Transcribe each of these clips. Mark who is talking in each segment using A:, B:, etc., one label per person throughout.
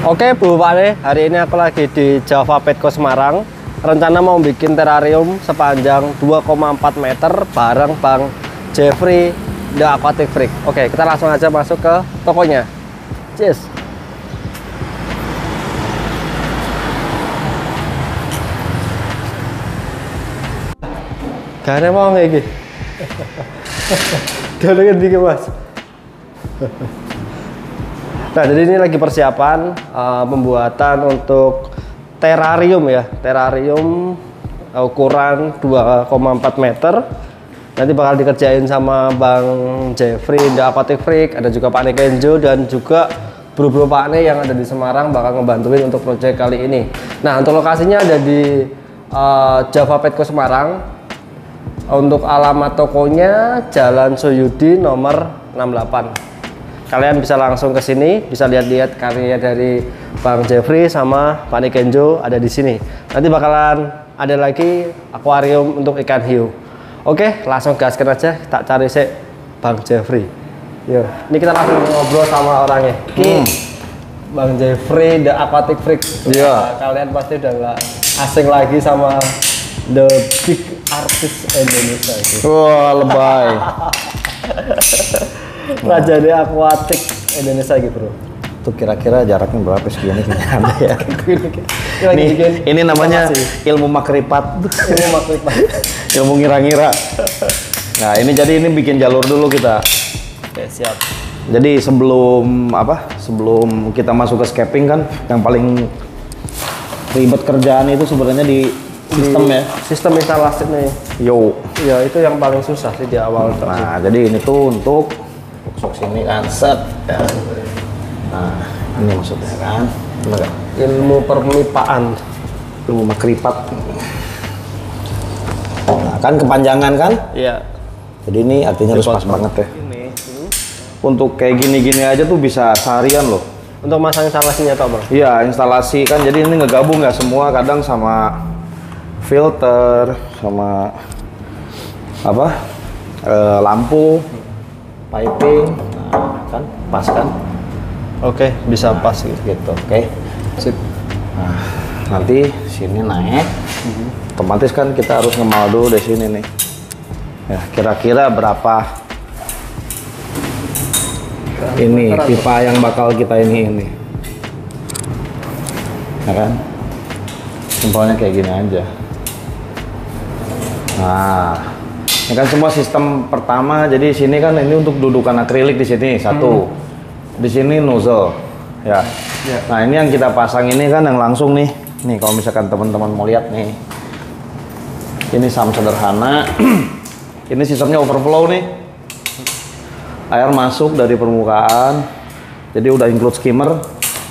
A: Oke Bu Pak, hari ini aku lagi di Java Petco Semarang. Rencana mau bikin terarium sepanjang 2,4 meter bareng Bang Jeffrey The Aquatic Freak. Oke, kita langsung aja masuk ke tokonya. Cheers. Gak ada mau kayak gini. Gak ada yang Mas. Nah, jadi ini lagi persiapan pembuatan untuk terarium ya. Terarium ukuran 2,4 meter. Nanti bakal dikerjain sama Bang Jeffrey The Aquatic Freak, ada juga Pak Kenjo dan juga bro-bro Pak Ne yang ada di Semarang bakal ngebantuin untuk proyek kali ini. Nah, untuk lokasinya ada di Java Petco Semarang. Untuk alamat tokonya Jalan Suyudi nomor 68. Kalian bisa langsung ke sini, bisa lihat-lihat karya dari Bang Jeffrey sama Pak Kenjo ada di sini. Nanti bakalan ada lagi akuarium untuk ikan hiu. Oke, langsung gaskan aja, tak cari sih Bang Jeffrey. Yo, ini kita langsung ngobrol sama orangnya. Bang Jeffrey The Aquatic Freak.
B: Iya.
A: Kalian pasti udah nggak asing lagi sama the big artist Indonesia itu.
B: Wah, lebay.
A: Raja The Aquatic Indonesia gitu bro.
B: Itu kira-kira jaraknya berapa segini kayaknya ada ya. Ini namanya ilmu makripat.
A: Ilmu makripat.
B: Ilmu ngira-ngira. Nah, ini bikin jalur dulu kita.
A: Oke, siap.
B: Jadi sebelum kita masuk ke scaping kan yang paling ribet kerjaan itu sebenarnya di sistem ya.
A: Sistem instalasi nih.
B: Yo.
A: Ya, itu yang paling susah sih di awal.
B: Nah, jadi ini tuh untuk masuk sini kan set ya. Nah, ini maksudnya kan. Benar.
A: Ilmu permipaan.
B: Ilmu makripat. Nah, kan kepanjangan kan?
A: Iya.
B: Jadi ini artinya harus pas banget ya. Untuk kayak gini-gini aja tuh bisa seharian loh.
A: Untuk masang instalasinya toh bang?
B: Iya, instalasi kan. Jadi ini ngegabung nggak semua, kadang sama filter, sama lampu, piping, nah, kan pas kan?
A: Oke, bisa pas gitu.
B: Oke.
A: Sip.
B: Nah, nanti sini naik, otomatis kan kita harus ngemal dulu dari sini nih. Ya, kira-kira berapa ini pipa yang bakal kita ini. Ya kan? Simpelnya kayak gini aja. Nah, ini kan semua sistem pertama. Jadi sini kan ini untuk dudukan akrilik di sini satu. Di sini nozzle. Ya. Nah, ini yang kita pasang ini kan yang langsung nih. Nih kalau misalkan teman-teman mau lihat nih. Ini sump sederhana. Ini sistemnya overflow nih. Air masuk dari permukaan. Jadi udah include skimmer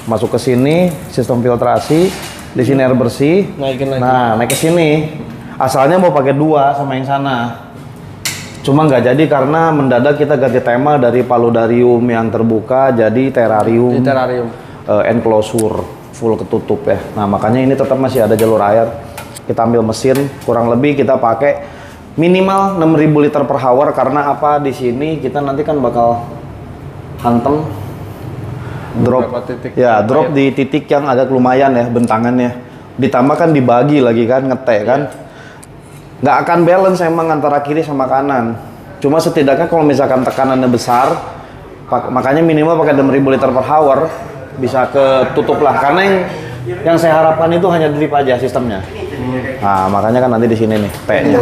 B: masuk ke sini, sistem filtrasi. Di sini air bersih.
A: Naikin lagi.
B: Nah, naik ke sini. Asalnya mau pakai dua sama yang sana. Cuma nggak jadi karena mendadak kita ganti tema dari paludarium yang terbuka jadi terarium.
A: Di terarium.
B: Enclosure full ketutup ya. Nah, makanya ini tetap masih ada jalur air. Kita ambil mesin, kurang lebih kita pakai minimal 6.000 liter per hour karena apa di sini kita nanti kan bakal hantem drop ya, drop di titik yang agak lumayan ya bentangannya. Ditambah kan dibagi lagi kan ngetek kan. Nggak akan balance emang antara kiri sama kanan. Cuma setidaknya kalau misalkan tekanannya besar, makanya minimal pakai 6.000 liter per hour bisa ketutup lah. Karena yang saya harapkan itu hanya drip aja sistemnya. Nah, makanya kan nanti di sini nih P-nya.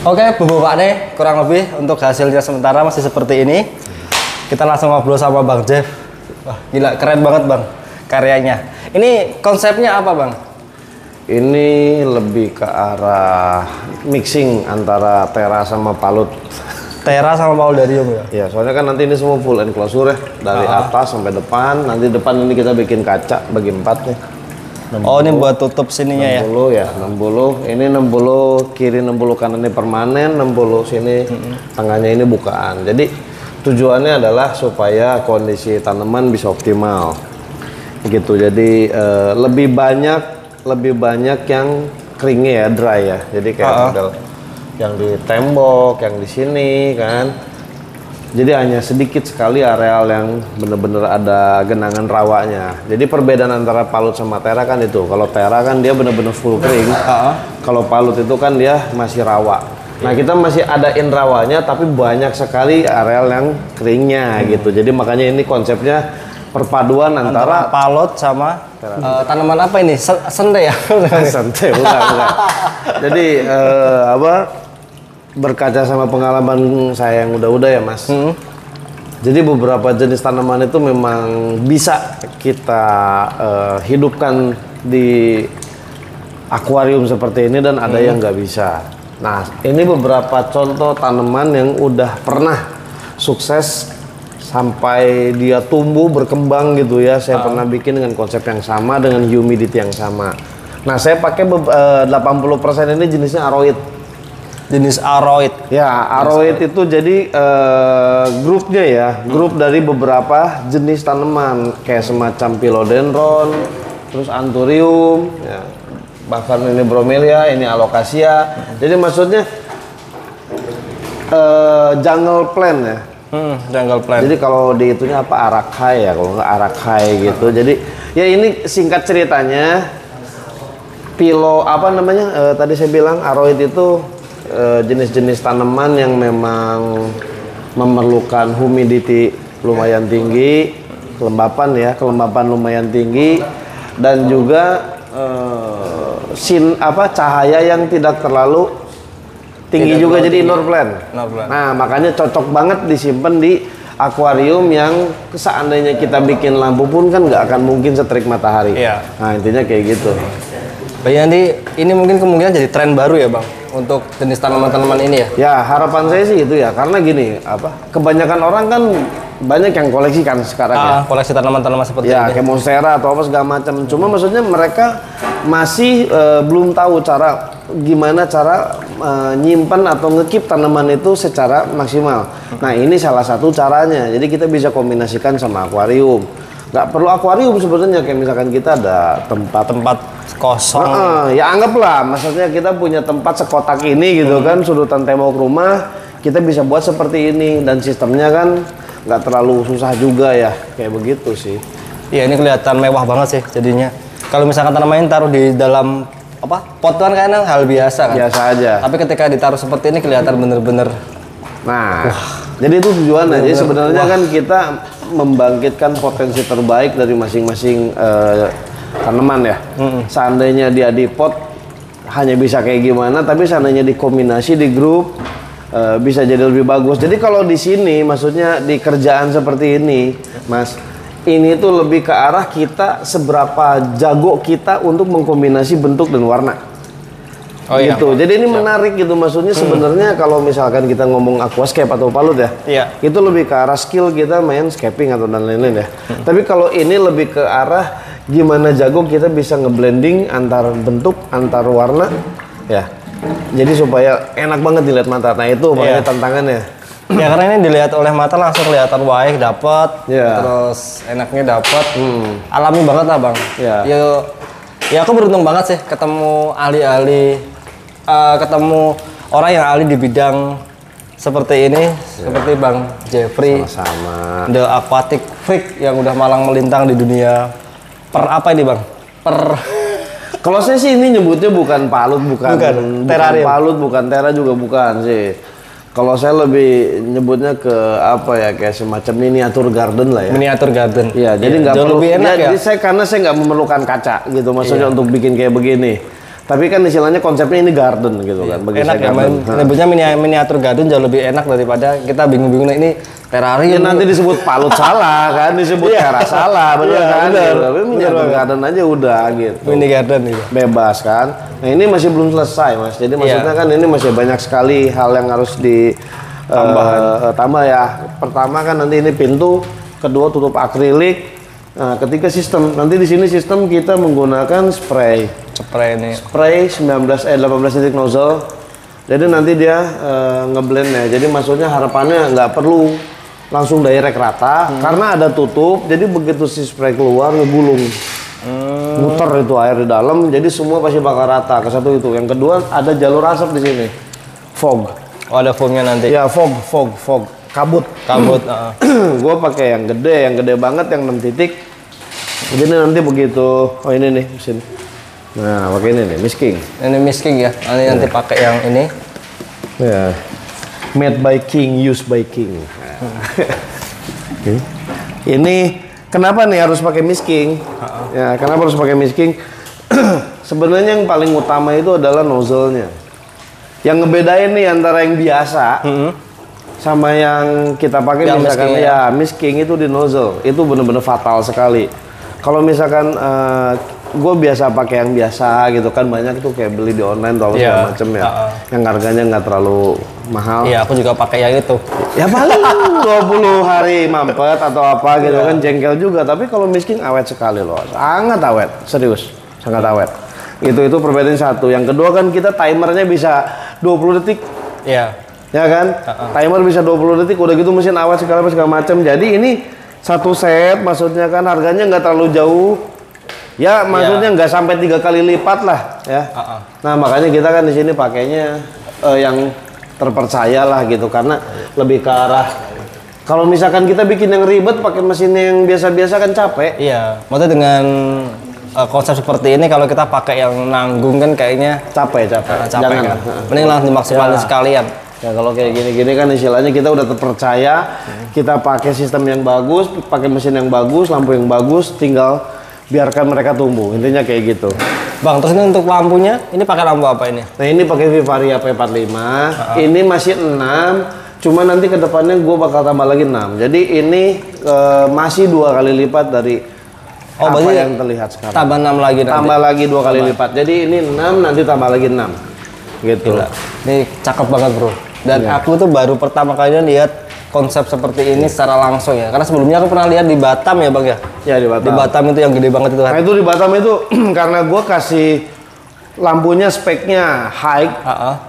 A: Oke, Bu Pakne, kurang lebih untuk hasilnya sementara masih seperti ini. Kita langsung ngobrol sama Bang Jeff. Wah, gila, keren banget Bang karyanya. Ini konsepnya apa Bang?
B: Ini lebih ke arah mixing antara Tera sama Palut.
A: Tera sama Pauldarium ya?
B: Ya, soalnya kan nanti ini semua full enclosure ya. Dari atas sampai depan. Nanti depan ini kita bikin kaca bagi 4 nih.
A: 60. Oh, ini buat tutup sininya
B: 60 ya? 60. Ini 60 kiri, 60 kanan ini permanen, 60 sini tengahnya ini bukaan. Jadi tujuannya adalah supaya kondisi tanaman bisa optimal. Gitu. Jadi lebih banyak yang keringnya ya, dry ya. Jadi kayak model yang di tembok, yang di sini kan. Jadi hanya sedikit sekali areal yang bener-bener ada genangan rawanya. Jadi perbedaan antara Palut sama Tera kan itu. Kalau Tera kan dia bener-bener full kering. Kalau Palut itu kan dia masih rawa. Nah, kita masih adain rawanya tapi banyak sekali areal yang keringnya gitu. Jadi makanya ini konsepnya perpaduan antara
A: Palut sama tanaman apa ini? Sente ya?
B: Sente, bukan. Jadi berkaca sama pengalaman saya yang udah-udah ya Mas. Jadi beberapa jenis tanaman itu memang bisa kita hidupkan di akuarium seperti ini dan ada yang nggak bisa. Nah, ini beberapa contoh tanaman yang udah pernah sukses sampai dia tumbuh berkembang gitu ya. Saya pernah bikin dengan konsep yang sama dengan humidity yang sama. Nah, saya pakai 80% ini jenisnya aroid.
A: Jenis aroid.
B: Ya, aroid itu jadi grupnya ya, grup dari beberapa jenis tanaman kayak semacam philodendron, terus anthurium, ya, bahkan ini bromelia, ini alocasia. Jadi maksudnya jungle plant ya.
A: Jungle plant.
B: Jadi kalau di itunya apa arakai ya, kalau nggak arakai gitu. Jadi ya ini singkat ceritanya, tadi saya bilang aroid itu jenis-jenis tanaman yang memang memerlukan humidity lumayan tinggi, kelembapan lumayan tinggi, dan juga cahaya yang tidak terlalu tinggi juga, jadi indoor plant. Nah, makanya cocok banget disimpan di akuarium yang seandainya kita bikin lampu pun kan nggak akan mungkin seterik matahari. Nah, intinya kayak gitu.
A: Baik, nanti ini mungkin kemungkinan jadi tren baru ya Bang untuk jenis tanaman-tanaman ini ya?
B: Ya, harapan saya sih itu ya, karena gini, kebanyakan orang kan banyak yang koleksi kan sekarang ya.
A: Koleksi tanaman-tanaman seperti
B: ya,
A: ini.
B: kayak monstera atau apa segala macam. Cuma maksudnya mereka masih belum tahu gimana cara nyimpan atau ngekip tanaman itu secara maksimal. Nah, ini salah satu caranya. Jadi kita bisa kombinasikan sama akuarium. Nggak perlu akuarium sebenarnya, kayak misalkan kita ada tempat
A: kosong.
B: Ya anggaplah, maksudnya kita punya tempat sekotak ini gitu kan, sudutan tembok rumah, kita bisa buat seperti ini dan sistemnya kan nggak terlalu susah juga ya, kayak begitu sih.
A: Iya, ini kelihatan mewah banget sih jadinya. Kalau misalkan tanaman taruh di dalam pot kan kayaknya hal biasa kan?
B: Biasa aja.
A: Tapi ketika ditaruh seperti ini kelihatan bener-bener.
B: Nah, jadi itu tujuannya. Jadi sebenarnya kan kita membangkitkan potensi terbaik dari masing-masing tanaman ya. Seandainya dia di pot hanya bisa kayak gimana, tapi seandainya dikombinasi di grup bisa jadi lebih bagus. Jadi kalau di sini, maksudnya di kerjaan seperti ini, Mas, ini tuh lebih ke arah kita seberapa jago kita untuk mengkombinasi bentuk dan warna. Gitu. Jadi ini menarik gitu, maksudnya sebenarnya kalau misalkan kita ngomong aquascape atau Palut ya, itu lebih ke arah skill kita main scaping atau dan lain-lain ya. Tapi kalau ini lebih ke arah gimana jago kita bisa ngeblending antar bentuk, antar warna, ya. Jadi supaya enak banget dilihat mata. Nah itu makanya tantangannya.
A: Ya karena ini dilihat oleh mata langsung kelihatan waih dapat, terus enaknya dapat, alami banget lah Bang. Ya aku beruntung banget sih ketemu ahli-ahli. Ketemu orang yang ahli di bidang seperti ini, seperti Bang Jeffrey,
B: sama
A: The Aquatic Freak yang udah malang melintang di dunia apa ini Bang?
B: Kalau saya sih ini nyebutnya bukan Palut, bukan
A: terarium.
B: Palut, bukan Tera juga bukan sih. Kalau saya lebih nyebutnya ke kayak semacam miniatur garden lah ya.
A: Miniatur garden.
B: Iya, jadi nggak perlu.
A: Lebih enak ya.
B: Jadi karena saya nggak memerlukan kaca gitu, maksudnya untuk bikin kayak begini. Tapi kan istilahnya konsepnya ini garden gitu kan. Bagi
A: Enak
B: saya
A: ya,
B: garden.
A: nyebutnya miniatur garden jauh lebih enak daripada kita bingung-bingung ini
B: Ya
A: terrarium.
B: nanti disebut palut salah kan, disebut teras salah, bener kan?
A: bener.
B: Tapi miniatur garden aja udah gitu.
A: Mini garden gitu.
B: Bebas kan. Nah ini masih belum selesai mas. Jadi maksudnya kan ini masih banyak sekali hal yang harus di tambah ya. Pertama kan nanti ini pintu, kedua tutup akrilik. Nah, ketiga sistem, nanti di sini sistem kita menggunakan spray
A: Ini.
B: spray 18 titik nozzle. Jadi nanti dia ngeblend ya. Jadi maksudnya harapannya nggak perlu langsung direct rata karena ada tutup. Jadi begitu si spray keluar ngegulung, muter itu air di dalam. Jadi semua pasti bakal rata. Ke satu itu. Yang kedua ada jalur asap di sini, fog.
A: Oh ada foamnya nanti.
B: Ya fog, kabut. Gue pakai yang gede banget yang 6 titik. Jadi nanti begitu, oh ini nih mesin. Nah pakai ini nih, misking.
A: Ini misking ya. Nanti pakai yang ini.
B: Ya, made by king, used by king. Ini kenapa nih harus pakai misking? Ya, kenapa harus pakai misking? Sebenarnya yang paling utama itu adalah nozzle-nya. Yang ngebedain nih antara yang biasa sama yang kita pakai
A: yang
B: misalkan
A: misking,
B: ya misking itu di nozzle itu bener-bener fatal sekali. Kalau misalkan gue biasa pakai yang biasa gitu kan, banyak tuh kayak beli di online atau segala macem ya, yang harganya nggak terlalu mahal.
A: Iya, aku juga pakai yang itu.
B: Ya paling 20 hari mampet atau apa gitu kan, jengkel juga. Tapi kalau miskin awet sekali loh, sangat awet, serius, sangat awet. Itu perbedaan satu. Yang kedua kan kita timernya bisa 20 detik.
A: Iya.
B: Ya kan? Timer bisa 20 detik, udah gitu mesin awet segala macam. Jadi ini satu set, maksudnya kan harganya nggak terlalu jauh. Ya maksudnya nggak sampai 3 kali lipat lah ya. Nah makanya kita kan di sini pakainya yang terpercaya lah gitu, karena lebih ke arah kalau misalkan kita bikin yang ribet pakai mesin yang biasa-biasa kan capek.
A: Iya. Maksudnya dengan konsep seperti ini kalau kita pakai yang nanggung kan kayaknya
B: capek
A: Jangan kan? Mending langsung dimaksimalin sekalian.
B: Ya kalau kayak gini-gini kan istilahnya kita udah terpercaya, kita pakai sistem yang bagus, pakai mesin yang bagus, lampu yang bagus, tinggal biarkan mereka tumbuh. Intinya kayak gitu.
A: Bang, terus ini untuk lampunya, ini pakai lampu apa ini?
B: Nah ini pakai Vivaria P45, ini masih 6, cuma nanti kedepannya gue bakal tambah lagi 6. Jadi ini masih 2 kali lipat dari apa yang terlihat sekarang.
A: Tambah 6 lagi nanti.
B: Tambah lagi 2 kali lipat. Jadi ini 6, nanti tambah lagi 6. Gitu.
A: Gila. Ini cakep banget bro. Dan aku tuh baru pertama kali lihat konsep seperti ini secara langsung ya. Karena sebelumnya aku pernah lihat di Batam ya bang ya.
B: Ya di Batam.
A: Di Batam itu yang gede banget itu kan.
B: Nah itu di Batam itu karena gue kasih lampunya speknya high,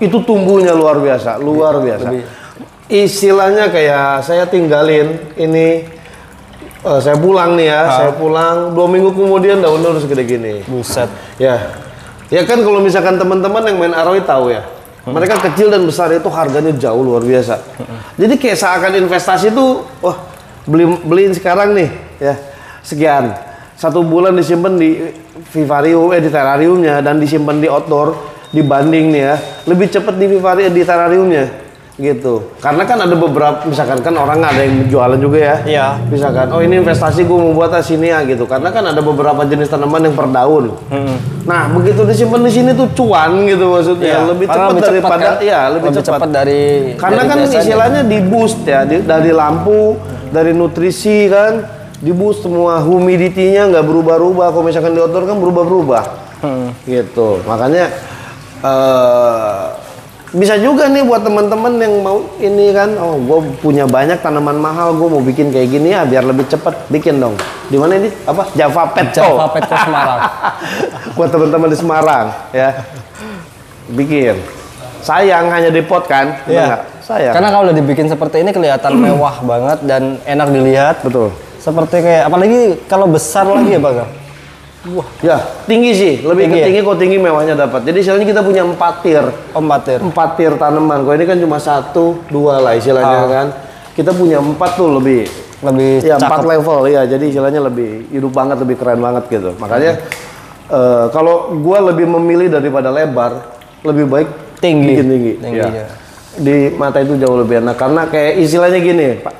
B: itu tumbuhnya luar biasa, Istilahnya kayak saya tinggalin ini. Saya pulang nih ya, saya pulang 2 minggu kemudian daunnya udah segede gini.
A: Buset.
B: Ya kan kalau misalkan teman-teman yang main Arawi tahu ya, mereka kecil dan besar itu harganya jauh luar biasa. Jadi kayak seakan investasi tuh, wah beliin sekarang nih ya sekian, 1 bulan disimpan di vivarium di terrariumnya dan disimpan di outdoor, dibanding nih ya lebih cepat di vivarium di terrariumnya. Gitu, karena kan ada beberapa, misalkan kan orang ada yang jualan juga ya.
A: Iya.
B: Misalkan, oh ini investasi gue mau buat sini ya gitu. Karena kan ada beberapa jenis tanaman yang per daun. Nah begitu disimpan di sini tuh cuan gitu maksudnya. Lebih cepat daripada,
A: kan?
B: Ya lebih cepat
A: dari.
B: Karena kan istilahnya di boost ya, dari lampu, dari nutrisi kan, di boost semua, humidity-nya nggak berubah-ubah. Kalau misalkan di outdoor kan berubah-berubah. Gitu, makanya. Bisa juga nih buat teman-teman yang mau ini kan, oh gue punya banyak tanaman mahal, gue mau bikin kayak gini ya biar lebih cepet, bikin dong. Di mana ini? Apa? Java Petco
A: Semarang.
B: Buat teman-teman di Semarang ya, bikin. Sayang hanya di pot kan?
A: Iya.
B: Sayang.
A: Karena kalau udah dibikin seperti ini kelihatan mewah banget dan enak dilihat.
B: Betul.
A: Seperti kayak, apalagi kalau besar lagi ya bang.
B: Wah, ya tinggi sih, lebih tinggi, ke tinggi kok tinggi mewahnya dapat. Jadi istilahnya kita punya 4 tier.
A: 4 tier.
B: 4 tier tanaman. Kalau ini kan cuma 1, 2 lah istilahnya kan. Kita punya 4 tuh lebih ya 4 level ya. Jadi istilahnya lebih hidup banget, lebih keren banget gitu. Makanya kalau gua lebih memilih daripada lebar, lebih baik
A: tinggi.
B: Bikin tinggi. Ya. Di mata itu jauh lebih enak karena kayak istilahnya gini, Pak.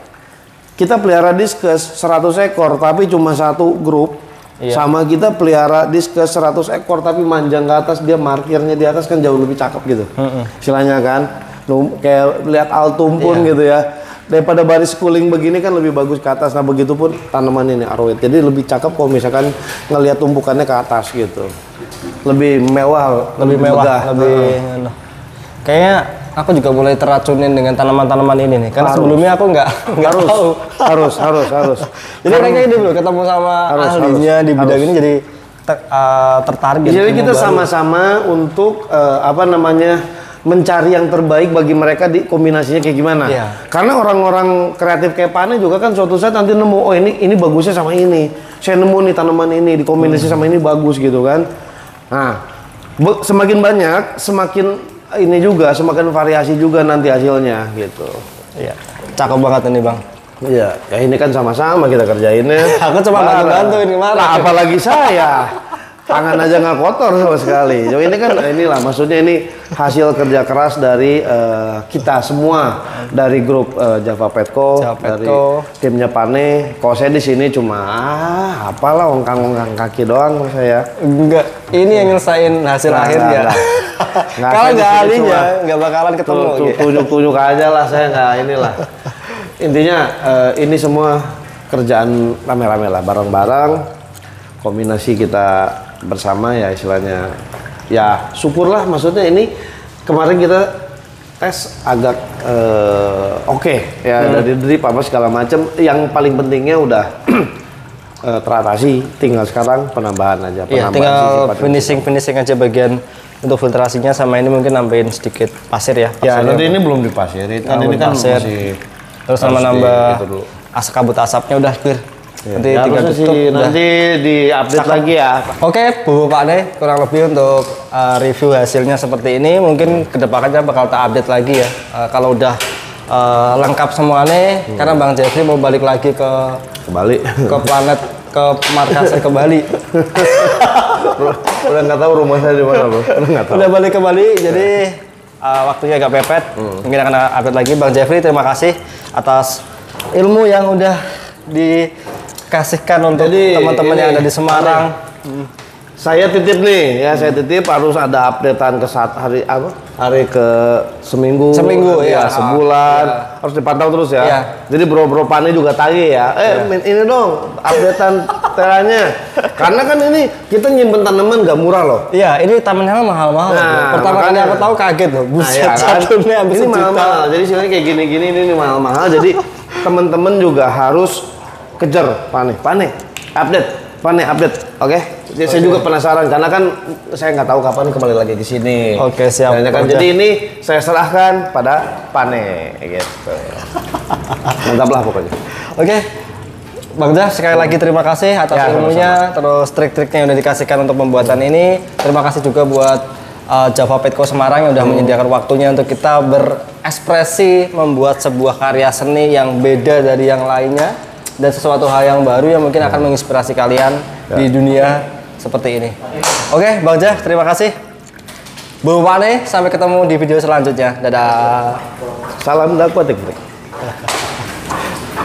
B: Kita pelihara diskus 100 ekor tapi cuma 1 grup.
A: Iya.
B: Sama kita pelihara diskes 100 ekor tapi manjang ke atas, dia markirnya di atas kan jauh lebih cakep gitu. Istilahnya kan, lu kayak lihat altumpun gitu ya. Daripada baris schooling begini kan lebih bagus ke atas. Nah begitu pun tanaman ini aroid. Jadi lebih cakep kalau misalkan ngelihat tumpukannya ke atas gitu. Lebih mewah,
A: Lebih mewah,
B: megah.
A: lebih kayaknya aku juga mulai teracunin dengan tanaman-tanaman ini nih. Karena sebelumnya aku nggak tahu.
B: harus.
A: Jadi mereka ini dulu ketemu sama ahlinya di bidang ini jadi tertarik.
B: Jadi kita sama-sama untuk mencari yang terbaik bagi mereka di kombinasinya kayak gimana.
A: Iya.
B: Karena orang-orang kreatif kayak Pane juga kan suatu saat nanti nemu, oh ini bagusnya sama ini. Saya nemu nih tanaman ini dikombinasi sama ini bagus gitu kan. Nah, semakin banyak, semakin ini juga, semakin variasi juga nanti hasilnya gitu.
A: Iya. Cakep banget ini Bang.
B: Iya, ya ini kan sama-sama kita kerjainnya.
A: Aku cuma bantu-bantuin kemarin.
B: Lah, apalagi saya. Tangan aja nggak kotor sama sekali. Jadi ini kan inilah maksudnya ini hasil kerja keras dari kita semua dari grup Java Petco, dari timnya Pane. Kalau saya di sini cuma apalah ongkang-ongkang kaki doang saya.
A: Enggak, ini yang nyelesain hasil akhirnya. Kalau nggak ahlinya nggak bakalan ketemu.
B: Tunjuk-tunjuk aja lah, saya nggak inilah. Intinya ini semua kerjaan rame-rame lah, bareng-bareng. Kombinasi kita bersama ya istilahnya. Ya syukurlah, maksudnya ini kemarin kita tes agak oke ya, dari drip apa segala macam. Yang paling pentingnya udah teratasi, tinggal sekarang penambahan aja.
A: Iya, tinggal finishing aja bagian untuk filtrasinya, sama ini mungkin nambahin sedikit pasir ya.
B: Ya nanti ini belum dipasirin, kan ini kan
A: pasir.
B: masih
A: Terus sama nambah kabut asapnya udah clear.
B: Ya,
A: nanti
B: ya
A: tinggal tutup.
B: Nanti di-update lagi ya.
A: Oke, Bu Pak Ne, kurang lebih untuk review hasilnya seperti ini. Mungkin kedepannya bakal tak update lagi ya. Kalau udah lengkap semuanya, karena Bang Jeffrey mau balik lagi ke planet, ke markasnya ke Bali.
B: Udah nggak tahu rumah saya di mana loh.
A: Udah balik ke Bali, jadi waktunya agak pepet. Mungkin akan update lagi. Bang Jeffrey, terima kasih atas ilmu yang udah dikasihkan untuk teman-teman yang ada di Semarang.
B: Saya titip nih ya, saya titip harus ada updatean ke hari ke seminggu ya, sebulan harus dipantau terus ya. Jadi bro-bro Pane juga tagih ya, ini dong updatean teranya, karena kan ini kita nyimpen tanaman gak murah loh.
A: Iya, ini tanamannya mahal-mahal. Pertama kali aku tahu kaget loh, buset, satunya habis
B: ini mahal-mahal. Jadi sebenarnya kayak gini-gini ini mahal-mahal. Jadi teman-teman juga harus kejar Pane update, oke? Jadi saya juga penasaran karena kan saya nggak tahu kapan kembali lagi ke sini.
A: Oke, siap.
B: Kan, jadi ini saya serahkan pada Pane, gitu. Mantap lah pokoknya.
A: Oke, Bang Jah, sekali lagi terima kasih atas ilmunya, terus trik-triknya yang udah dikasihkan untuk pembuatan ini. Terima kasih juga buat Java Petco Semarang yang udah menyediakan waktunya untuk kita berekspresi membuat sebuah karya seni yang beda dari yang lainnya. Dan sesuatu hal yang baru yang mungkin akan menginspirasi kalian di dunia seperti ini. Oke, Bang Jah, terima kasih. Bu Pane, sampai ketemu di video selanjutnya. Dadah.
B: Salam dakwah.